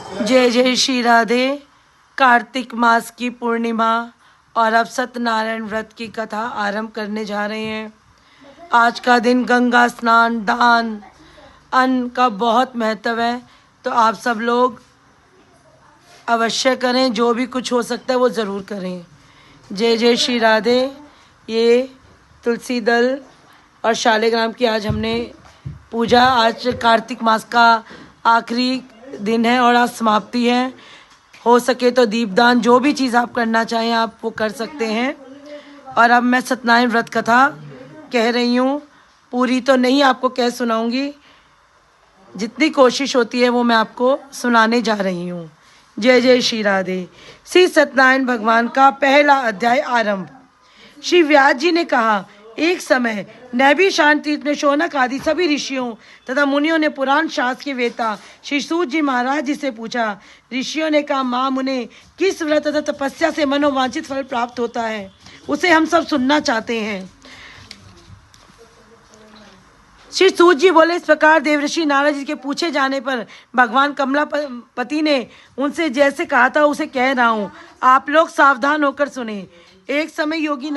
जय जय श्री राधे। कार्तिक मास की पूर्णिमा और अब सत्यनारायण व्रत की कथा आरंभ करने जा रहे हैं। आज का दिन गंगा स्नान, दान, अन्न का बहुत महत्व है, तो आप सब लोग अवश्य करें। जो भी कुछ हो सकता है वो ज़रूर करें। जय जय श्री राधे। ये तुलसी दल और शालिग्राम की आज हमने पूजा, आज कार्तिक मास का आखिरी दिन है और आज समाप्ति है। हो सके तो दीपदान, जो भी चीज़ आप करना चाहें आप वो कर सकते हैं। और अब मैं सत्यनारायण व्रत कथा कह रही हूँ, पूरी तो नहीं आपको कह सुनाऊंगी, जितनी कोशिश होती है वो मैं आपको सुनाने जा रही हूँ। जय जय श्री राधे। श्री सत्यनारायण भगवान का पहला अध्याय आरंभ। श्री व्यास जी ने कहा, एक समय नैभी शांतितीर्थ में शौनक आदि सभी ऋषियों तथा मुनियों ने पुराण शास्त्र के वेता श्री सूत जी महाराज जी से पूछा। ऋषियों ने कहा, माँ मुने, किस व्रत तथा तपस्या से मनोवांछित फल प्राप्त होता है, उसे हम सब सुनना चाहते हैं। श्री सूत जी बोले, इस प्रकार देवऋषि नारद जी के पूछे जाने पर भगवान कमलापति ने उनसे जैसे कहा था उसे कह रहा हूँ, आप लोग सावधान होकर सुने। एक समय योगी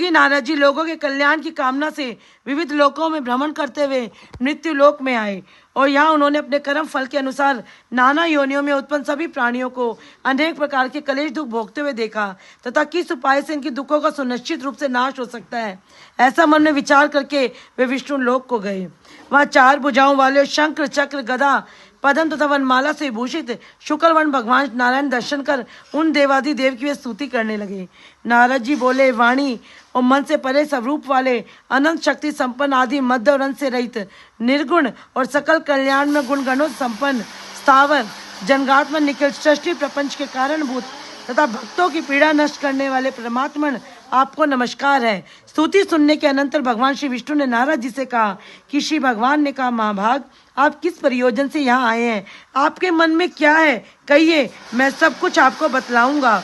नारद जी लोगों के कल्याण की कामना से विविध लोकों में भ्रमण करते हुए मृत्यु लोक में आए और यहाँ उन्होंने अपने कर्म फल के अनुसार नाना योनियों में उत्पन्न सभी प्राणियों को अनेक प्रकार के कलेश दुख भोगते हुए देखा तथा किस उपाय से इनकी दुखों का सुनिश्चित रूप से नाश हो सकता है, ऐसा मन में विचार करके वे विष्णु लोक को गए। वहाँ 4 भुजाओं वाले शंकर, चक्र, गदा, पद्म तथा वनमाला से भूषित शुक्लवन भगवान नारायण दर्शन कर उन देवादि देव की वे स्तुति करने लगे। नारद जी बोले, वाणी और मन से परे स्वरूप वाले, अनंत शक्ति संपन्न, आदि मध्य और अंत से रहित, निर्गुण और सकल कल्याण में गुण गणों संपन्न, स्थावर जंगात्मन निखिल सृष्टि प्रपंच के कारणभूत तथा भक्तों की पीड़ा नष्ट करने वाले परमात्मन, आपको नमस्कार है। स्तुति सुनने के अनंतर भगवान श्री विष्णु ने नारद जी से कहा कि श्री भगवान ने कहा, महाभाग, आप किस प्रयोजन से यहाँ आए हैं, आपके मन में क्या है, कहिए, मैं सब कुछ आपको बतलाऊंगा।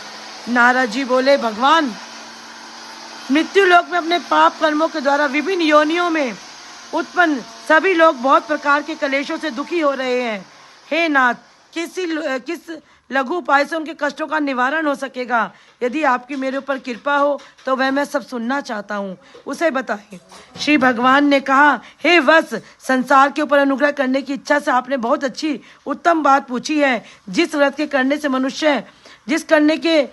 नारद जी बोले, भगवान, मृत्यु लोक में अपने पाप कर्मों के द्वारा विभिन्न योनियों में उत्पन्न सभी लोग बहुत प्रकार के कलेशों से दुखी हो रहे हैं। हे नाथ, किस लघु उपाय से उनके कष्टों का निवारण हो सकेगा? यदि आपकी मेरे ऊपर कृपा हो तो वह मैं सब सुनना चाहता हूँ, उसे बताएं। श्री भगवान ने कहा, हे वत्स, संसार के ऊपर अनुग्रह करने की इच्छा से आपने बहुत अच्छी उत्तम बात पूछी है। जिस व्रत के करने से मनुष्य, जिस करने के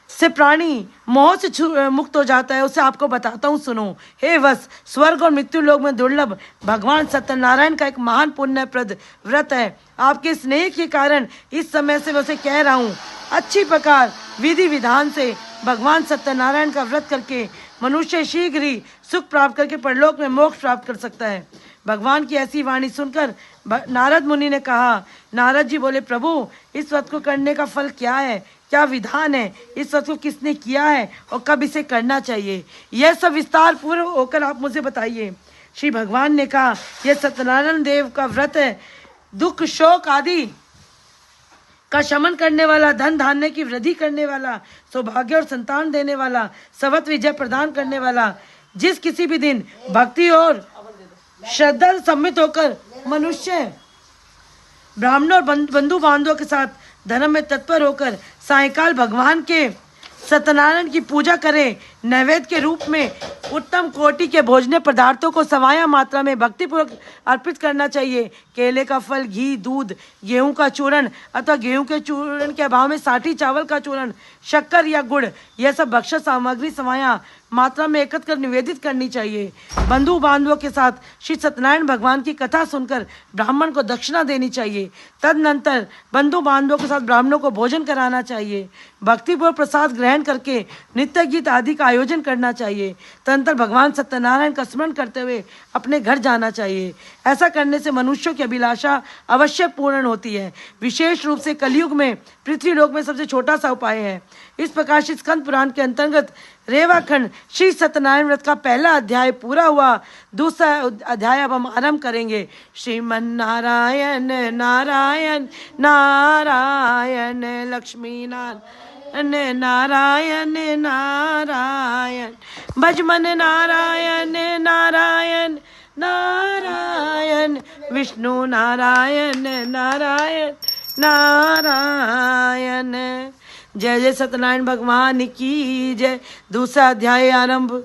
से प्राणी मोह से मुक्त हो जाता है, उसे आपको बताता हूँ, सुनो। हे वत्स, स्वर्ग और मृत्यु लोक में दुर्लभ भगवान सत्यनारायण का एक महान पुण्यप्रद व्रत है। आपके स्नेह के कारण इस समय से मैं उसे कह रहा हूँ। अच्छी प्रकार विधि विधान से भगवान सत्यनारायण का व्रत करके मनुष्य शीघ्र ही सुख प्राप्त करके परलोक में मोक्ष प्राप्त कर सकता है। भगवान की ऐसी वाणी सुनकर नारद मुनि ने कहा, नारद जी बोले, प्रभु, इस व्रत को करने का फल क्या है, क्या विधान है, इस व्रत को किसने किया है और कब इसे करना चाहिए, यह सब विस्तार पूर्व होकर आप मुझे बताइए। श्री भगवान ने कहा, यह सत्यनारायण देव का व्रत है, दुख शोक आदि का शमन करने वाला, धन धान्य की वृद्धि करने वाला, सौभाग्य और संतान देने वाला, सवत विजय प्रदान करने वाला। जिस किसी भी दिन भक्ति और श्रद्धा सम्मित होकर मनुष्य ब्राह्मणों और बंधु बांधवों के साथ धर्म में तत्पर होकर सायकाल भगवान के सत्यनारायण की पूजा करें, नैवेद्य के रूप में उत्तम कोटि के भोजनीय पदार्थों को सवाया मात्रा में भक्तिपूर्वक अर्पित करना चाहिए। केले का फल, घी, दूध, गेहूं का चूर्ण अथवा गेहूं के चूर्ण के अभाव में साठी चावल का चूर्ण, शक्कर या गुड़, यह सब भक्ष्य सामग्री सवाया मात्रा में एकत्र कर निवेदित करनी चाहिए। बंधु बांधवों के साथ श्री सत्यनारायण भगवान की कथा सुनकर ब्राह्मण को दक्षिणा देनी चाहिए। तदनंतर बंधु बांधवों के साथ ब्राह्मणों को भोजन कराना चाहिए। भक्तिपूर्वक प्रसाद ग्रहण करके नृत्य गीत आदि का आयोजन करना चाहिए। तदनंतर भगवान सत्यनारायण का स्मरण करते हुए अपने घर जाना चाहिए। ऐसा करने से मनुष्यों की अभिलाषा अवश्य पूर्ण होती है। विशेष रूप से कलयुग में पृथ्वी लोक में सबसे छोटा सा उपाय है। इस प्रकार श्री स्कंद पुराण के अंतर्गत रेवाखंड श्री सत्यनारायण व्रत का पहला अध्याय पूरा हुआ। दूसरा अध्याय अब हम आरंभ करेंगे। श्रीमन नारायण नारायण नारायण लक्ष्मी नारायण नारायण नारायण भजमन नारायण नारायण नारायण। विष्णु नारायण नारायण नारायण। जय जय सत्यनारायण भगवान की जय। दूसरा अध्याय आरंभ।